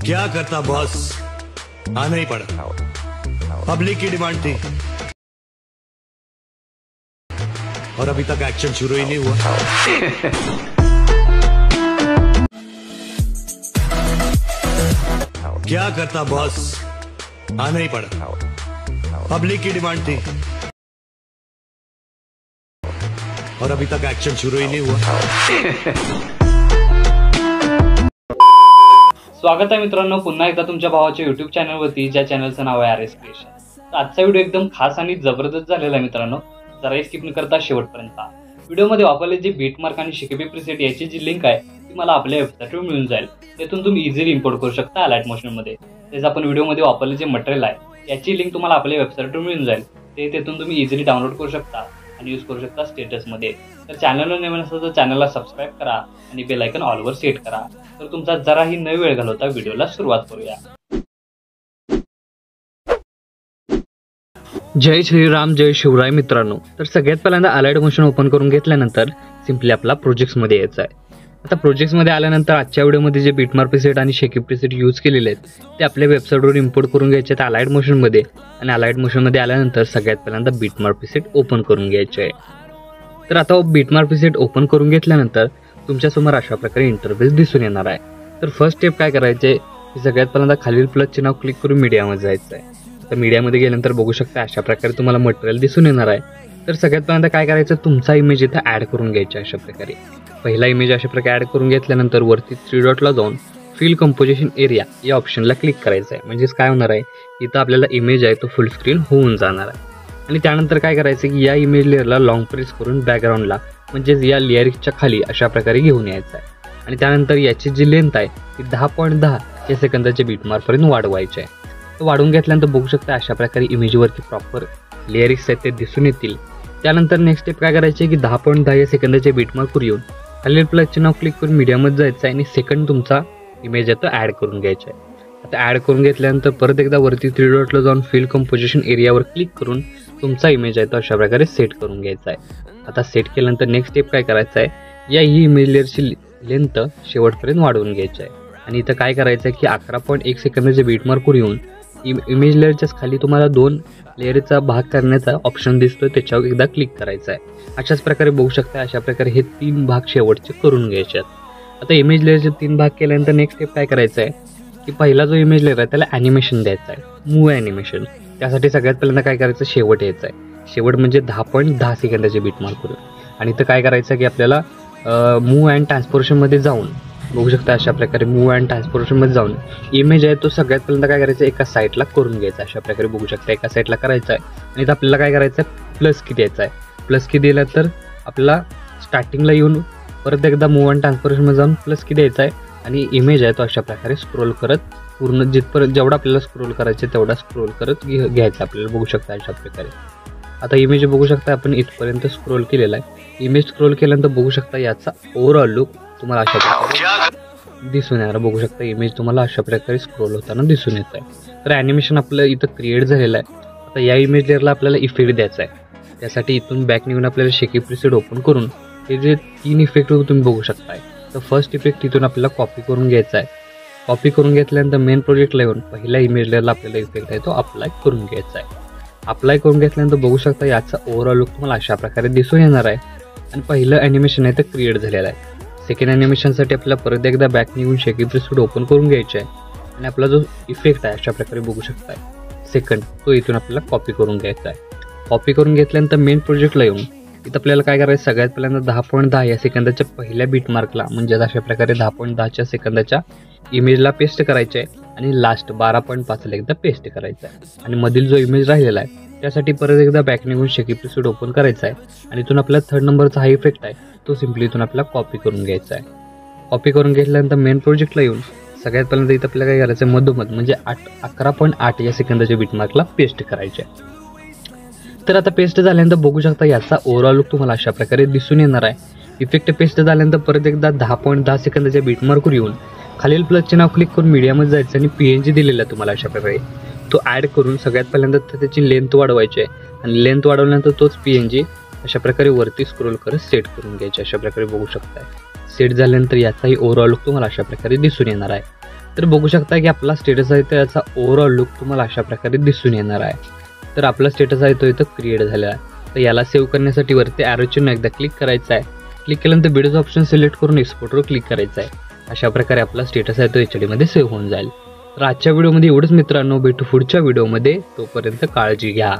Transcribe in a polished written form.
क्या करता बॉस? आना ही पड़ा, पब्लिक की डिमांड थी और अभी तक एक्शन शुरू ही नहीं हुआ। क्या करता बॉस? आना ही पड़ा, पब्लिक की डिमांड थी और अभी तक एक्शन शुरू ही नहीं हुआ। स्वागत आहे मित्रांनो, पुन्हा एकदा तुमच्या भावाच्या YouTube चॅनलवरती, ज्या चॅनलचं नाव आहे RS क्रिएशन। तर आजचा व्हिडिओ एकदम खास आणि जबरदस्त झालेला आहे मित्रांनो, जरा स्किप न करता शेवटपर्यंत। व्हिडिओमध्ये वापरले जे बीटमार्क आणि शेकेपी प्रीसेट याची जी लिंक आहे ती मला आपल्या वेबसाईटवर मिळून जाईल। त्यातून तुम्ही इझिली इम्पोर्ट करू शकता अलाइट मोशन मध्ये। तेच आपण व्हिडिओमध्ये वापरले जे मटेरियल आहे याची लिंक तुम्हाला आपल्या वेबसाईटवर मिळून जाईल। तेथून तुम्ही इझिली डाउनलोड करू शकता आणि यूज करू शकता स्टेटस मध्ये। तर चॅनलवर नवीन असेल तर चॅनलला सबस्क्राइब करा आणि बेल आयकॉन ऑल वर सेट करा। तर तुमचा जराही न वेळ घालवता व्हिडिओला सुरुवात करूया। जय श्रीराम, जय शिवराय मित्रांनो। तर सगळ्यात पहिल्यांदा अलाइट मोशन ओपन करून घेतल्यानंतर सिंपली आपला प्रोजेक्ट्स मध्ये यायचं आहे। आता प्रोजेक्ट्स मध्ये आल्यानंतर आजच्या व्हिडिओमध्ये जे बीटमार्क प्रीसेट आणि शेकेपी प्रीसेट यूज केलेले आहेत ते आपल्या वेबसाईटवर इम्पोर्ट करून घ्यायचे आहेत अलाइट मोशन मध्ये। आणि अलाइट मोशन मध्ये आल्यानंतर सगळ्यात पहिल्यांदा बीटमार्क प्रीसेट ओपन करून घ्यायचे आहे। तर आता बीटमार्क प्रीसेट ओपन करून घेतल्यानंतर तुमच्या समोर अशा प्रकारे इंटरफेस दिसून येणार आहे। तर फर्स्ट स्टेप काय करायचे की सगळ्यात पहिल्यांदा खालील प्लस चिन्ह क्लिक करून मीडियामध्ये जायचं आहे। तर मीडियामध्ये गेल्यानंतर बघू शकता अशा प्रकारे तुम्हाला मटेरियल दिसून येणार आहे। तर सगळ्यात पहिल्यांदा काय करायचं, तुमचा इमेज इथे ऍड करून घ्यायचा अशा प्रकारे। पहिला इमेज अशा प्रकारे ऍड करून घेतल्यानंतर वरती 3 डॉटला जाऊन फिल कंपोजिशन एरिया या ऑप्शनला क्लिक करायचं आहे। म्हणजेच काय होणार आहे, इथं आपल्याला इमेज आहे तो फुल स्क्रीन होऊन जाणार आहे। आणि त्यानंतर काय करायचं की या इमेज लेअरला लॉंग प्रेस करून बॅकग्राऊंडला म्हणजेच या लेअरच्या खाली अशा प्रकारे घेऊन यायचं आहे। आणि त्यानंतर याची जी लेंथ आहे ती 10.10 या सेकंदाच्या बीटमार्कपर्यंत वाढवायची आहे। तर वाढवून घेतल्यानंतर बघू शकता अशा प्रकारे इमेजवरती प्रॉपर लेअरिक्स आहेत ते दिसून येतील। त्यानंतर नेक्स्ट स्टेप काय करायचे की 10.10 या सेकंदाच्या बीटमार्कवर येऊन खालील प्लसचे नाव क्लिक करून मीडियामध्ये जायचं आहे आणि सेकंड तुमचा इमेज आहे तो ॲड करून घ्यायचा आहे। आता ॲड करून घेतल्यानंतर परत एकदा वरती 3 डॉटला जाऊन फिल कंपोजिशन एरियावर क्लिक करून तुमचा इमेज आहे तो अशा प्रकारे सेट करून घ्यायचा आहे। आता सेट केल्यानंतर नेक्स्ट स्टेप काय करायचं आहे, या ही इमेज लेअरची लेंथ शेवटपर्यंत वाढवून घ्यायची आहे। आणि इथं काय करायचं आहे की 11.1 सेकंदाच्या बीटमार्कवर येऊन इमेज लेअरच्याच खाली तुम्हाला 2 लेअरचा भाग करण्याचा ऑप्शन दिसतोय, त्याच्यावर एकदा क्लिक करायचं आहे। अशाच प्रकारे बघू शकता अशा प्रकारे हे 3 भाग शेवटचे करून घ्यायचे आहेत। आता इमेज लेअरचे 3 भाग केल्यानंतर नेक्स्ट स्टेप काय करायचं आहे की पहिला जो इमेज लेअर आहे त्याला ॲनिमेशन द्यायचं आहे, मूव्ह ॲनिमेशन। त्यासाठी सगळ्यात पहिल्यांदा काय करायचं, शेवट यायचं आहे। शेवट म्हणजे 10.10 सेकंदाचे बीटमार्कवर। आणि इथं काय करायचं की आपल्याला मूव्ह अँड ट्रान्सफॉर्मेशनमध्ये जाऊन बघू शकता अशा प्रकारे मूव्ह अँड ट्रान्सफॉर्मेशनमध्ये जाऊन इमेज आहे तो सगळ्यात पहिल्यांदा काय करायचं, एका साईडला करून घ्यायचा। अशा प्रकारे बघू शकता एका साईडला करायचं आहे। आणि इथं आपल्याला काय करायचं आहे, प्लस की द्यायचा आहे। प्लस की दिला तर आपल्याला स्टार्टिंगला येऊन परत एकदा मूव्ह अँड ट्रान्सफॉर्मेशनमध्ये जाऊन प्लस की द्यायचा आहे आणि इमेज आहे तो अशा प्रकारे स्क्रोल करत पूर्ण जिथपर्यंत जेवढा आपल्याला स्क्रोल करायचे तेवढा स्क्रोल करत घ्यायचा आपल्याला। बघू शकता अशा प्रकारे आता इमेज बघू शकता आपण इथपर्यंत स्क्रोल केलेला आहे। इमेज स्क्रोल केल्यानंतर बघू शकता याचा ओव्हरऑल लुक तुम्हाला अशा प्रकारे दिसून येणार। बघू शकता इमेज तुम्हाला अशा प्रकारे स्क्रोल होताना दिसून येत आहे। तर ॲनिमेशन आपलं इथं क्रिएट झालेलं आहे। आता या इमेज लेअरला आपल्याला इफेक्ट द्यायचा आहे। त्यासाठी इथून बॅक निघून आपल्याला शेकेपी प्रीसेट ओपन करून हे जे 3 इफेक्ट तुम्ही बघू शकताय, तर फर्स्ट इफेक्ट इथून आपल्याला कॉपी करून घ्यायचा आहे। कॉपी करून घेतल्यानंतर मेन प्रोजेक्टला येऊन पहिल्या इमेज लेअरला आपल्याला इफेक्ट आहे तो अप्लाय करून घ्यायचा आहे। अप्लाय करून घेतल्यानंतर बघू शकता याचा ओव्हरऑल लुक तुम्हाला अशा प्रकारे दिसून येणार आहे। आणि पहिलं ॲनिमेशन आहे ते क्रिएट झालेलं आहे। सेकंड ॲनिमेशनसाठी आपल्याला परत एकदा बॅक निघून शेकेपी प्रीसेट ओपन करून घ्यायचे आहे आणि आपला जो इफेक्ट आहे अशा प्रकारे बघू शकताय सेकंड, तो इथून आपल्याला कॉपी करून घ्यायचा आहे। कॉपी करून घेतल्यानंतर मेन प्रोजेक्टला येऊन इथं आपल्याला काय करायचं, सगळ्यात पहिल्यांदा 10.10 या सेकंदाच्या पहिल्या बीटमार्कला म्हणजे अशा प्रकारे 10.10 सेकंदाच्या इमेजला पेस्ट करायचे आहे आणि लास्ट 12.5 ला एकदा पेस्ट करायचं आहे। आणि मधील जो इमेज राहिलेला आहे त्यासाठी परत एकदा बॅक निघून शेकेपी प्रीसेट ओपन करायचा आहे आणि इथून आपल्याला 3rd नंबरचा हा इफेक्ट आहे तो सिम्पली इथून आपल्याला कॉपी करून घ्यायचा आहे। कॉपी करून घेतल्यानंतर मेन प्रोजेक्टला येऊन सगळ्यात पहिल्यांदा इथं आपल्याला काय करायचं, मधोमध म्हणजे 11.8 या सेकंदाच्या बीटमार्कला पेस्ट करायचे आहे। तर आता पेस्ट झाल्यानंतर बघू शकता याचा ओव्हरऑल लुक तुम्हाला अशा प्रकारे दिसून येणार आहे। इफेक्ट पेस्ट झाल्यानंतर परत एकदा 10.10 सेकंदाच्या बीटमार्कवर येऊन खालील प्लसचे नाव क्लिक करून मीडियामध्ये जायचं आणि PNG दिलेला तुम्हाला अशा प्रकारे तो ॲड करून सगळ्यात पहिल्यांदा त्याची लेंथ वाढवायची आहे आणि लेंथ वाढवल्यानंतर तोच PNG अशा प्रकारे वरती स्क्रोल करत सेट करून घ्यायचे अशा प्रकारे बघू शकताय। सेट झाल्यानंतर याचाही ओव्हरऑल लुक तुम्हाला अशा प्रकारे दिसून येणार आहे। तर बघू शकता की आपला स्टेटस आहे त्याचा ओव्हरऑल लुक तुम्हाला अशा प्रकारे दिसून येणार आहे. तर आपला स्टेटस आहे तो इथं क्रिएट झालेला आहे. तर याला सेव्ह करण्यासाठी वरती ॲरोचिन्ह एकदा क्लिक करायचं आहे. क्लिक केल्यानंतर व्हिडिओचं ऑप्शन सिलेक्ट करून एक्सपोर्टवर क्लिक करायचं आहे. अशा प्रकारे आपला स्टेटस आहे तो HD मध्ये सेव्ह होऊन जाईल. तर आजच्या व्हिडिओमध्ये एवढंच मित्रांनो, भेटू पुढच्या व्हिडिओमध्ये. तोपर्यंत काळजी घ्या.